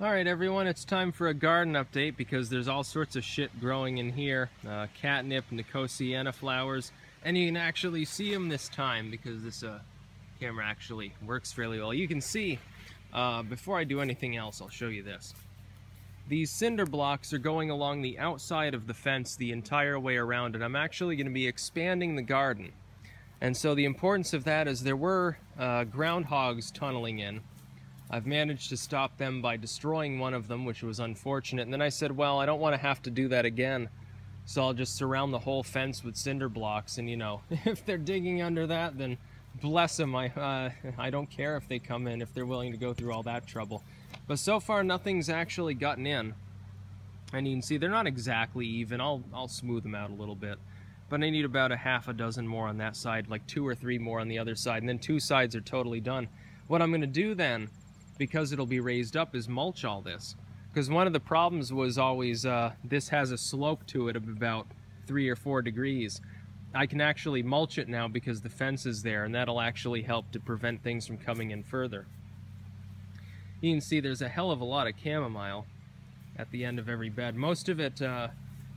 Alright everyone, it's time for a garden update because there's all sorts of shit growing in here. Catnip, Nicotiana flowers, and you can actually see them this time because this camera actually works fairly well. You can see, before I do anything else, I'll show you this. These cinder blocks are going along the outside of the fence the entire way around, and I'm actually going to be expanding the garden. And so the importance of that is there were groundhogs tunneling in. I've managed to stop them by destroying one of them, which was unfortunate. And then I said, well, I don't want to have to do that again, so I'll just surround the whole fence with cinder blocks. And, you know, if they're digging under that, then bless them. I don't care if they come in, if they're willing to go through all that trouble. But so far, nothing's actually gotten in. And you can see they're not exactly even. I'll smooth them out a little bit. But I need about a half a dozen more on that side, like 2 or 3 more on the other side. And then 2 sides are totally done. What I'm going to do then, because it'll be raised up, is mulch all this. Because one of the problems was always this has a slope to it of about 3 or 4 degrees. I can actually mulch it now because the fence is there, and that'll actually help to prevent things from coming in further. You can see there's a hell of a lot of chamomile at the end of every bed. Most of it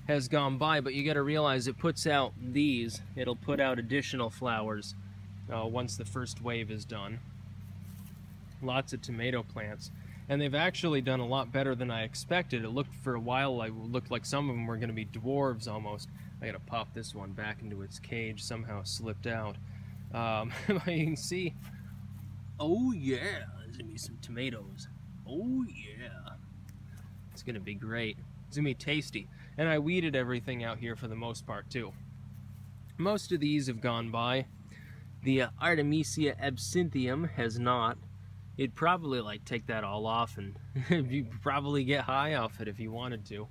has gone by, but you got to realize it puts out these. It'll put out additional flowers once the first wave is done. Lots of tomato plants, and they've actually done a lot better than I expected. It looked for a while like some of them were going to be dwarves almost. I gotta pop this one back into its cage, somehow slipped out. You can see, oh yeah, there's gonna be some tomatoes. Oh yeah, it's gonna be great. It's gonna be tasty. And I weeded everything out here for the most part too. Most of these have gone by. The Artemisia absinthium has not. You'd probably like take that all off, and you'd probably get high off it if you wanted to.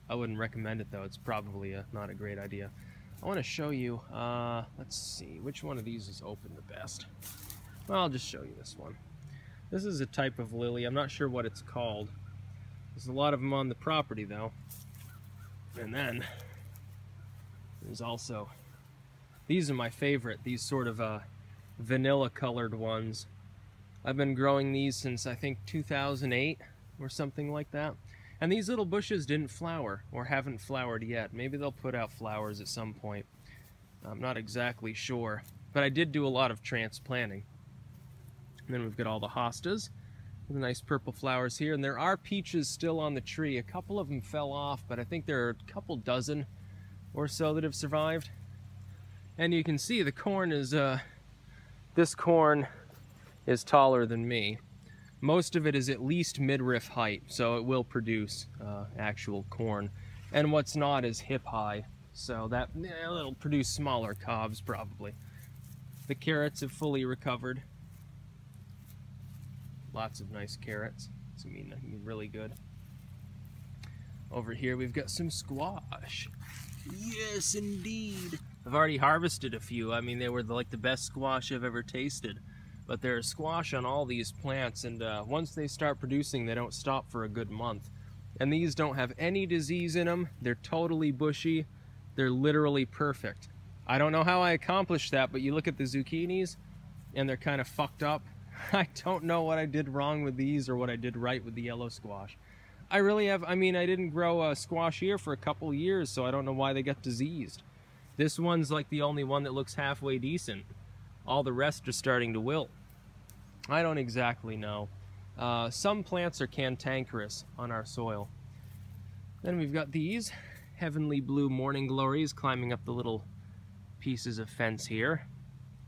I wouldn't recommend it though. It's probably not a great idea. I want to show you, let's see, which one of these is open the best. Well, I'll just show you this one. This is a type of lily. I'm not sure what it's called. There's a lot of them on the property though. And then there's also, these are my favorite, these sort of vanilla colored ones. I've been growing these since I think 2008 or something like that. And these little bushes didn't flower or haven't flowered yet. Maybe they'll put out flowers at some point. I'm not exactly sure. But I did do a lot of transplanting. And then we've got all the hostas with the nice purple flowers here. And there are peaches still on the tree. A couple of them fell off, but I think there are a couple dozen or so that have survived. And you can see the corn is, this corn is taller than me. Most of it is at least midriff height, so it will produce actual corn. And what's not is hip high, so that it'll produce smaller cobs probably. The carrots have fully recovered. Lots of nice carrots. It's gonna be really good. Over here we've got some squash. Yes, indeed. I've already harvested a few. I mean, they were like the best squash I've ever tasted. But there's squash on all these plants, and once they start producing, they don't stop for a good month. And these don't have any disease in them. They're totally bushy. They're literally perfect. I don't know how I accomplished that, but you look at the zucchinis, and they're kind of fucked up. I don't know what I did wrong with these or what I did right with the yellow squash. I really have, I mean, I didn't grow a squash here for a couple years, so I don't know why they got diseased. This one's like the only one that looks halfway decent. All the rest are starting to wilt. I don't exactly know. Some plants are cantankerous on our soil. Then we've got these heavenly blue morning glories climbing up the little pieces of fence here.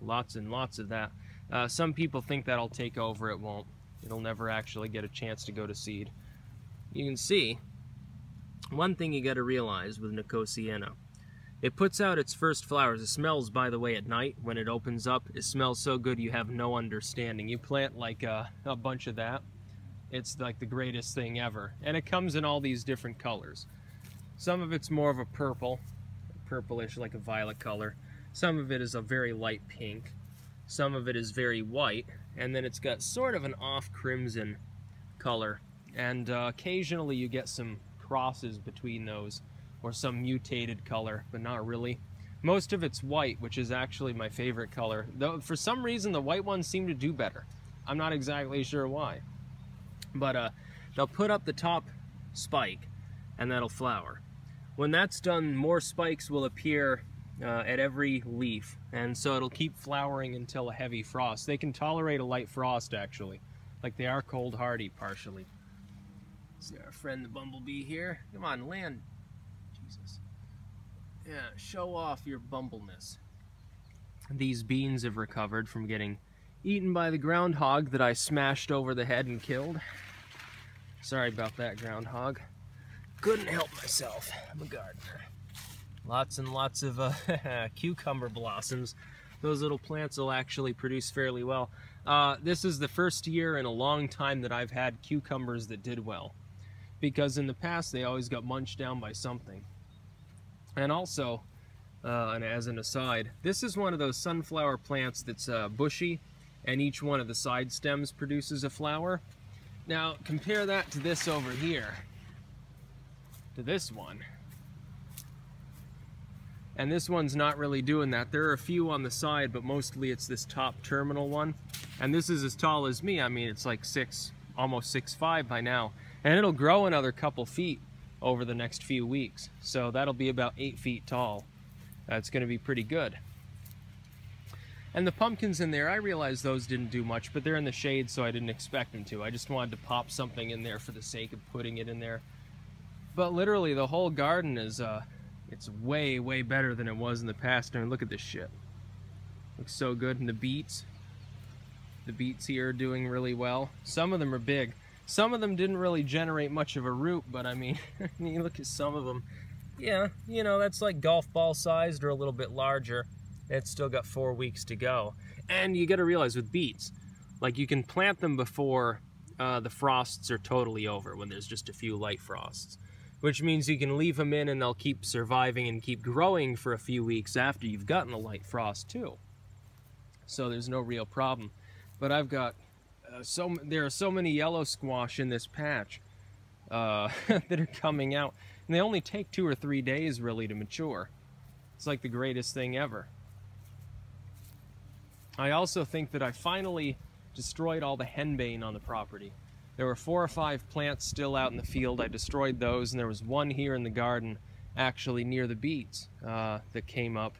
Lots and lots of that. Some people think that'll take over. It won't. It'll never actually get a chance to go to seed. You can see, one thing you got to realize with Nicotiana, it puts out its first flowers. It smells, by the way, at night when it opens up. It smells so good you have no understanding. You plant like a bunch of that, it's like the greatest thing ever. And it comes in all these different colors. Some of it's more of a purple, purplish, like a violet color. Some of it is a very light pink. Some of it is very white. And then it's got sort of an off crimson color. And occasionally you get some crosses between those, or some mutated color, but not really. Most of it's white, which is actually my favorite color. Though for some reason the white ones seem to do better. I'm not exactly sure why. But they'll put up the top spike and that'll flower. When that's done, more spikes will appear at every leaf, and so it'll keep flowering until a heavy frost. They can tolerate a light frost, actually. Like, they are cold hardy partially. See our friend the bumblebee here. Come on, land. Jesus. Yeah, show off your bumbleness. These beans have recovered from getting eaten by the groundhog that I smashed over the head and killed. Sorry about that, groundhog. Couldn't help myself. I'm a gardener. Lots and lots of cucumber blossoms. Those little plants will actually produce fairly well. This is the first year in a long time that I've had cucumbers that did well, because in the past they always got munched down by something. And also, and as an aside, this is one of those sunflower plants that's bushy, and each one of the side stems produces a flower. Now compare that to this over here, to this one. And this one's not really doing that. There are a few on the side, but mostly it's this top terminal one. And this is as tall as me. I mean, it's like almost 6'5" by now. And it'll grow another couple feet over the next few weeks. So that'll be about 8 feet tall. That's gonna be pretty good. And the pumpkins in there, I realized those didn't do much, but they're in the shade, so I didn't expect them to. I just wanted to pop something in there for the sake of putting it in there. But literally, the whole garden is, it's way, way better than it was in the past. And look at this shit. Looks so good. And the beets here are doing really well. Some of them are big. Some of them didn't really generate much of a root, but I mean, you look at some of them. Yeah, you know, that's like golf ball sized or a little bit larger. It's still got 4 weeks to go. And you got to realize with beets, like, you can plant them before the frosts are totally over, when there's just a few light frosts. Which means you can leave them in and they'll keep surviving and keep growing for a few weeks after you've gotten a light frost too. So there's no real problem. But I've got, there are so many yellow squash in this patch that are coming out. And they only take 2 or 3 days really to mature. It's like the greatest thing ever. I also think that I finally destroyed all the henbane on the property. There were 4 or 5 plants still out in the field. I destroyed those, and there was one here in the garden, actually near the beets, that came up.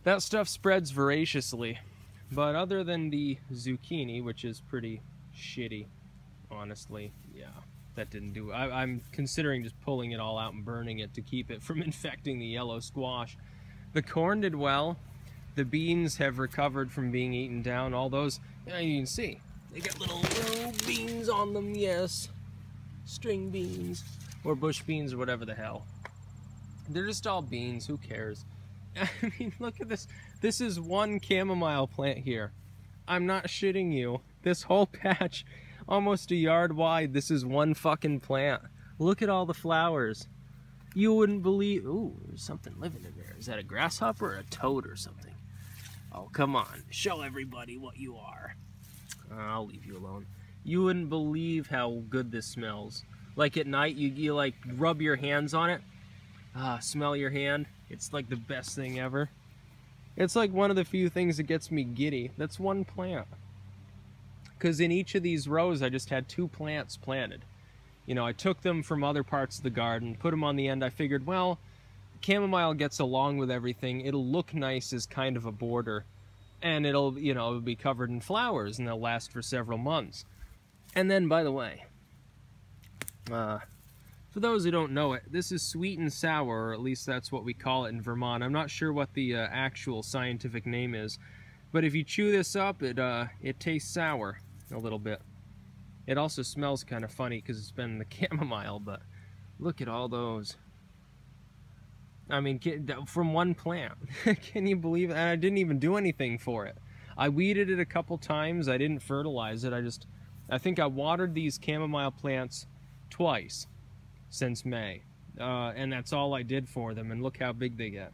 That stuff spreads voraciously, but other than the zucchini, which is pretty shitty, honestly, yeah, that didn't do it. I'm considering just pulling it all out and burning it to keep it from infecting the yellow squash. The corn did well. The beans have recovered from being eaten down. All those, you can see. They got little beans on them, yes. String beans. Or bush beans or whatever the hell. They're just all beans, who cares? I mean, look at this. This is one chamomile plant here. I'm not shitting you. This whole patch, almost a yard wide, this is one fucking plant. Look at all the flowers. You wouldn't believe... Ooh, there's something living in there. Is that a grasshopper or a toad or something? Oh, come on. Show everybody what you are. I'll leave you alone. You wouldn't believe how good this smells. Like at night, you like rub your hands on it. Smell your hand. It's like the best thing ever. It's like one of the few things that gets me giddy. That's one plant. Because in each of these rows, I just had 2 plants planted. You know, I took them from other parts of the garden, put them on the end. I figured, well, chamomile gets along with everything. It'll look nice as kind of a border. And it'll, you know, it'll be covered in flowers, and they'll last for several months. And then, by the way, for those who don't know it, this is sweet and sour, or at least that's what we call it in Vermont. I'm not sure what the actual scientific name is, but if you chew this up, it tastes sour a little bit. It also smells kind of funny because it's been the chamomile, but look at all those. I mean, from one plant. Can you believe it? And I didn't even do anything for it. I weeded it a couple times. I didn't fertilize it. I think I watered these chamomile plants twice since May. And that's all I did for them. And look how big they get.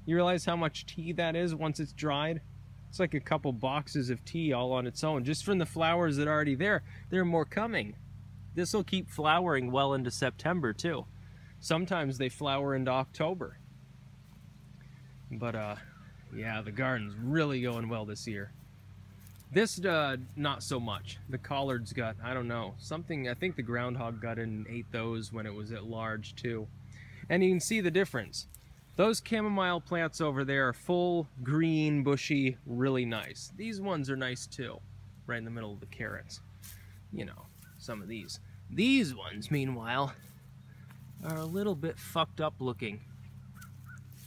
You realize how much tea that is once it's dried? It's like a couple boxes of tea all on its own. Just from the flowers that are already there, there are more coming. This will keep flowering well into September, too. Sometimes they flower into October. But, yeah, the garden's really going well this year. This, not so much. The collards got, I don't know, something, I think the groundhog got in and ate those when it was at large too. And you can see the difference. Those chamomile plants over there are full, green, bushy, really nice. These ones are nice too, right in the middle of the carrots. You know, some of these. These ones, meanwhile, are a little bit fucked up looking.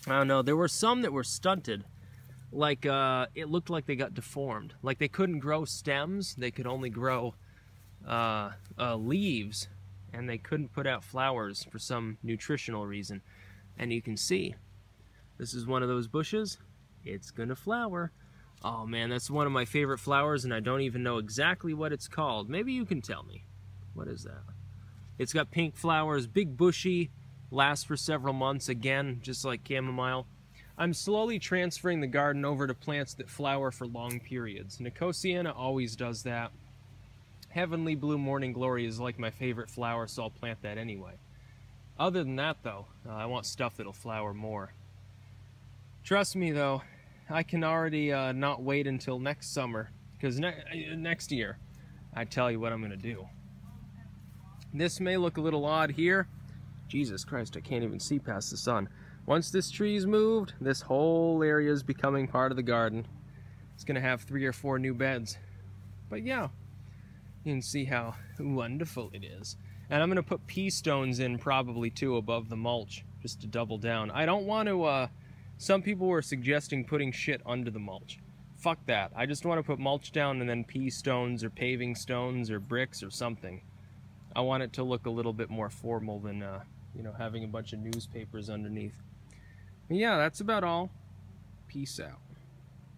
I don't know, there were some that were stunted. Like, it looked like they got deformed. Like they couldn't grow stems, they could only grow leaves, and they couldn't put out flowers for some nutritional reason. And you can see, this is one of those bushes. It's gonna flower. Oh man, that's one of my favorite flowers, and I don't even know exactly what it's called. Maybe you can tell me. What is that? It's got pink flowers, big bushy, lasts for several months, again, just like chamomile. I'm slowly transferring the garden over to plants that flower for long periods. Nicotiana always does that. Heavenly Blue Morning Glory is like my favorite flower, so I'll plant that anyway. Other than that, though, I want stuff that'll flower more. Trust me, though, I can already not wait until next summer, because next year, I tell you what I'm going to do. This may look a little odd here. Jesus Christ, I can't even see past the sun. Once this tree's moved, this whole area is becoming part of the garden. It's going to have 3 or 4 new beds. But yeah, you can see how wonderful it is. And I'm going to put pea stones in probably too above the mulch, just to double down. I don't want to, some people were suggesting putting shit under the mulch. Fuck that. I just want to put mulch down and then pea stones or paving stones or bricks or something. I want it to look a little bit more formal than, you know, having a bunch of newspapers underneath. But yeah, that's about all. Peace out.